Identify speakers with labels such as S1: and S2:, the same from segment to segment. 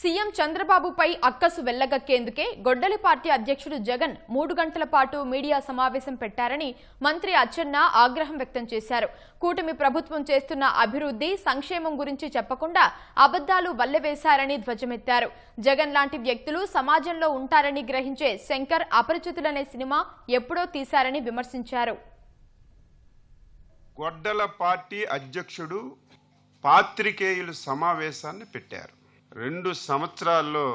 S1: CM చంద్రబాబుపై అక్కసు వెళ్లగక్కేందుకే గొడ్డలి పార్టీ అధ్యక్షుడు జగన్ 3 గంటల పాటు మీడియా సమావేశం పెట్టారని మంత్రి అచ్చెన్న ఆగ్రహం వ్యక్తం చేశారు. కూటమి ప్రభుత్వం చేస్తున్న అభివృద్ధి, సంక్షేమం గురించి చెప్పకుండా అబద్ధాలు వల్లెవేశారని ధ్వజమెత్తారు. జగన్ లాంటి వ్యక్తులు సమాజంలో ఉంటారని గ్రహించే శంకర్ అపరిచితులనే సినిమా ఎప్పుడో తీశారని విమర్శించారు.
S2: గొడ్డల పార్టీ అధ్యక్షుడు పాత్రికేయుల సమావేశాన్ని పెట్టారు. 2 సంవత్సరాల్లో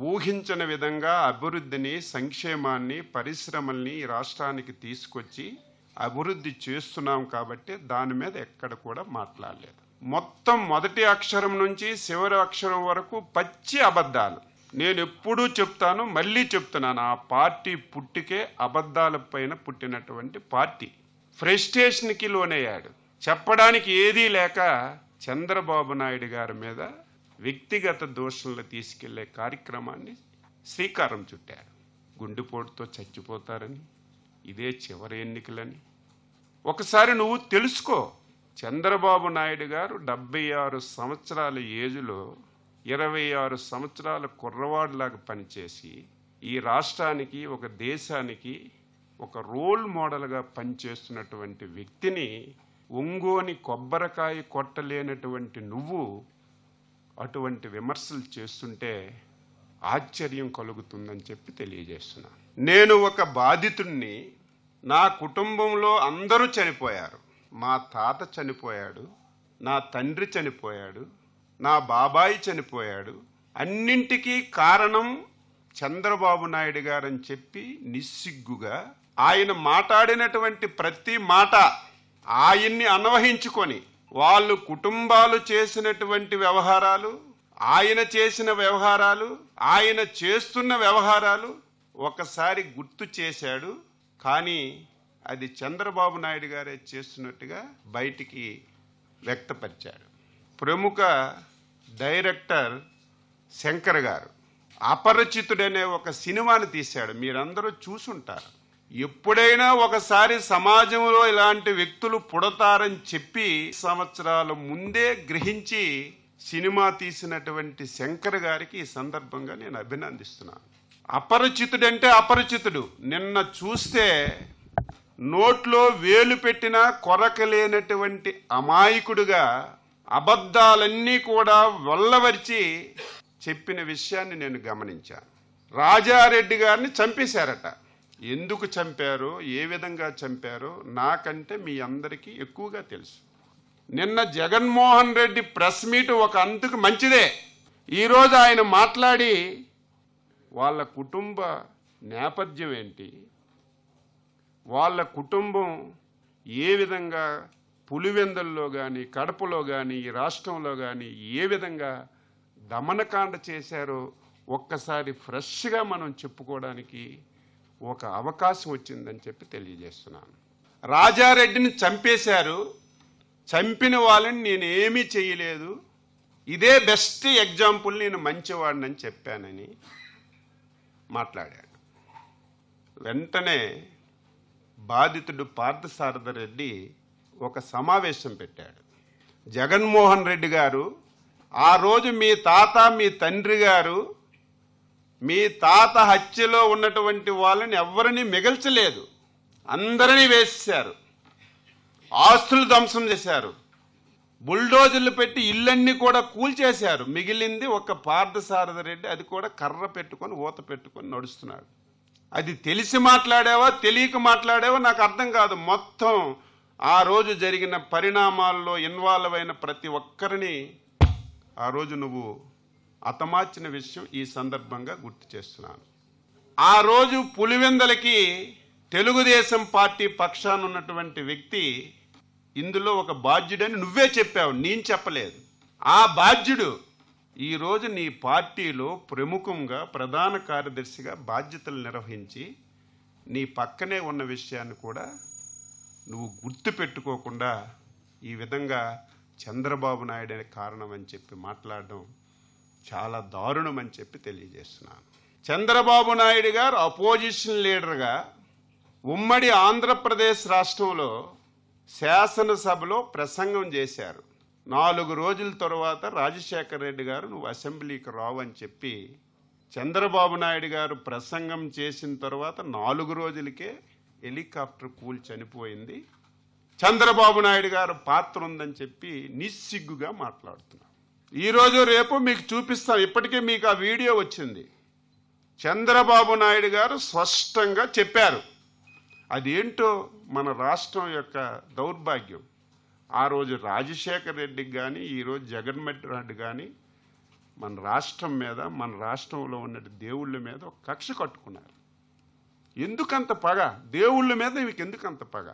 S2: ఊహించని విధంగా అభివృద్ధిని, సంక్షేమాన్ని, పరిశ్రమల్ని ఈ రాష్ట్రానికి తీసుకొచ్చి అభివృద్ధి చేస్తున్నాం కాబట్టి దాని మీద ఎక్కడ కూడా మాట్లాడలేదు. మొత్తం మొదటి అక్షరం నుంచి చివరి అక్షరం వరకు పచ్చి అబద్ధాలు. నేను ఎప్పుడూ చెప్తాను, మళ్ళీ చెప్తున్నాను, ఆ పార్టీ పుట్టికే అబద్ధాల పైన పుట్టినటువంటి పార్టీ. ఫ్రస్ట్రేషన్కి లోనయ్యాడు. చెప్పడానికి ఏదీ లేక చంద్రబాబు నాయుడు గారి మీద వ్యక్తిగత దోషంలో తీసుకెళ్లే కార్యక్రమాన్ని శ్రీకారం చుట్టారు. గుండెపోటుతో చచ్చిపోతారని, ఇదే చివరి ఎన్నికలని. ఒకసారి నువ్వు తెలుసుకో. చంద్రబాబు నాయుడు గారు 76 సంవత్సరాల ఏజ్లో 26 సంవత్సరాల కుర్రవాడిలాగా పనిచేసి ఈ రాష్ట్రానికి, ఒక దేశానికి ఒక రోల్ మోడల్గా పనిచేస్తున్నటువంటి వ్యక్తిని ఒంగోని కొబ్బరికాయ కొట్టలేనటువంటి నువ్వు అటువంటి విమర్శలు చేస్తుంటే ఆశ్చర్యం కలుగుతుందని చెప్పి తెలియజేస్తున్నాను. నేను ఒక బాధితుడిని. నా కుటుంబంలో అందరూ చనిపోయారు. మా తాత చనిపోయాడు, నా తండ్రి చనిపోయాడు, నా బాబాయి చనిపోయాడు. అన్నింటికీ కారణం చంద్రబాబు నాయుడు గారని చెప్పి నిస్సిగ్గుగా ఆయన మాట్లాడినటువంటి ప్రతి మాట ఆయన్ని అన్వహించుకొని వాళ్ళు కుటుంబాలు చేసినటువంటి వ్యవహారాలు, ఆయన చేసిన వ్యవహారాలు, ఆయన చేస్తున్న వ్యవహారాలు ఒకసారి గుర్తు చేశాడు. కానీ అది చంద్రబాబు నాయుడు గారే చేస్తున్నట్టుగా బయటికి వ్యక్తపరిచాడు. ప్రముఖ డైరెక్టర్ శంకర్ గారు అపరిచితుడనే ఒక సినిమాని తీశాడు. మీరందరూ చూసుంటారు. ఎప్పుడైనా ఒకసారి సమాజంలో ఇలాంటి వ్యక్తులు పుడతారని చెప్పి సంవత్సరాల ముందే గ్రహించి సినిమా తీసినటువంటి శంకర్ గారికి ఈ సందర్భంగా నేను అభినందిస్తున్నాను. అపరిచితుడంటే అపరిచితుడు. నిన్న చూస్తే నోట్లో వేలు పెట్టినా కొరకలేనటువంటి అమాయకుడుగా అబద్ధాలన్నీ కూడా వల్లవరిచి చెప్పిన విషయాన్ని నేను గమనించాను. రాజారెడ్డి గారిని చంపేశారట. ఎందుకు చంపారో, ఏ విధంగా చంపారో నాకంటే మీ అందరికీ ఎక్కువగా తెలుసు. నిన్న జగన్మోహన్ రెడ్డి ప్రెస్ మీట్ ఒక అంతకు మంచిదే. ఈరోజు ఆయన మాట్లాడి వాళ్ళ కుటుంబ నేపథ్యం ఏంటి, వాళ్ళ కుటుంబం ఏ విధంగా పులివెందుల్లో కానీ, కడపలో కానీ, ఈ రాష్ట్రంలో కానీ ఏ విధంగా దమనకాండ చేశారో ఒక్కసారి ఫ్రెష్గా మనం చెప్పుకోవడానికి ఒక అవకాశం వచ్చిందని చెప్పి తెలియజేస్తున్నాను. రాజారెడ్డిని చంపేశారు. చంపిన వాళ్ళని నేను ఏమీ చేయలేదు, ఇదే బెస్ట్ ఎగ్జాంపుల్, నేను మంచివాడినని చెప్పానని మాట్లాడాడు. వెంటనే బాధితుడు పార్థసారథి ఒక సమావేశం పెట్టాడు. జగన్మోహన్ రెడ్డి గారు, ఆ రోజు మీ తాత, మీ తండ్రి గారు, మీ తాత హత్యలో ఉన్నటువంటి వాళ్ళని ఎవరిని మిగల్చలేదు, అందరినీ వేసేశారు, ఆస్తులు ధ్వంసం చేశారు, బుల్డోజర్లు పెట్టి ఇళ్ళన్నీ కూడా కూల్చేశారు. మిగిలింది ఒక పార్థసారథి రెడ్డి, అది కూడా కర్ర పెట్టుకొని ఊత పెట్టుకొని నడుస్తున్నాడు. అది తెలిసి మాట్లాడావా, తెలియక మాట్లాడావా నాకు అర్థం కాదు. మొత్తం ఆ రోజు జరిగిన పరిణామాల్లో ఇన్వాల్వ్ అయిన ప్రతి ఒక్కరిని ఆ రోజు నువ్వు అతమార్చిన విషయం ఈ సందర్భంగా గుర్తు చేస్తున్నాను. ఆ రోజు పులివెందలకి తెలుగుదేశం పార్టీ పక్షాన ఉన్నటువంటి వ్యక్తి ఇందులో ఒక బాధ్యుడని నువ్వే చెప్పావు, నేను చెప్పలేదు. ఆ బాధ్యుడు ఈరోజు నీ పార్టీలో ప్రముఖంగా ప్రధాన కార్యదర్శిగా బాధ్యతలు నిర్వహించి నీ పక్కనే ఉన్న విషయాన్ని కూడా నువ్వు గుర్తు పెట్టుకోకుండా ఈ విధంగా చంద్రబాబు నాయుడు అనే కారణం అని చెప్పి మాట్లాడడం చాలా దారుణం అని చెప్పి తెలియజేస్తున్నాను. చంద్రబాబు నాయుడు గారు అపోజిషన్ లీడర్గా ఉమ్మడి ఆంధ్రప్రదేశ్ రాష్ట్రంలో శాసనసభలో ప్రసంగం చేశారు. 4 రోజుల తర్వాత రాజశేఖర రెడ్డి గారు నువ్వు అసెంబ్లీకి రావు అని చెప్పి చంద్రబాబు నాయుడు గారు ప్రసంగం చేసిన తర్వాత 4 రోజులకే హెలికాప్టర్ కూలి చనిపోయింది. చంద్రబాబు నాయుడు గారు పాత్ర ఉందని చెప్పి నిస్సిగ్గుగా మాట్లాడుతున్నారు. ఈరోజు రేపు మీకు చూపిస్తాం. ఇప్పటికే మీకు ఆ వీడియో వచ్చింది. చంద్రబాబు నాయుడు గారు స్పష్టంగా చెప్పారు. అదేంటో మన రాష్ట్రం యొక్క దౌర్భాగ్యం. ఆ రోజు రాజశేఖర రెడ్డికి కానీ ఈరోజు జగన్మోహన్ రెడ్డి కానీ మన రాష్ట్రం మీద, మన రాష్ట్రంలో ఉన్న దేవుళ్ళ మీద ఒక కక్ష కట్టుకున్నారు. ఎందుకంత పగ? దేవుళ్ళ మీద మీకు ఎందుకంత పగ?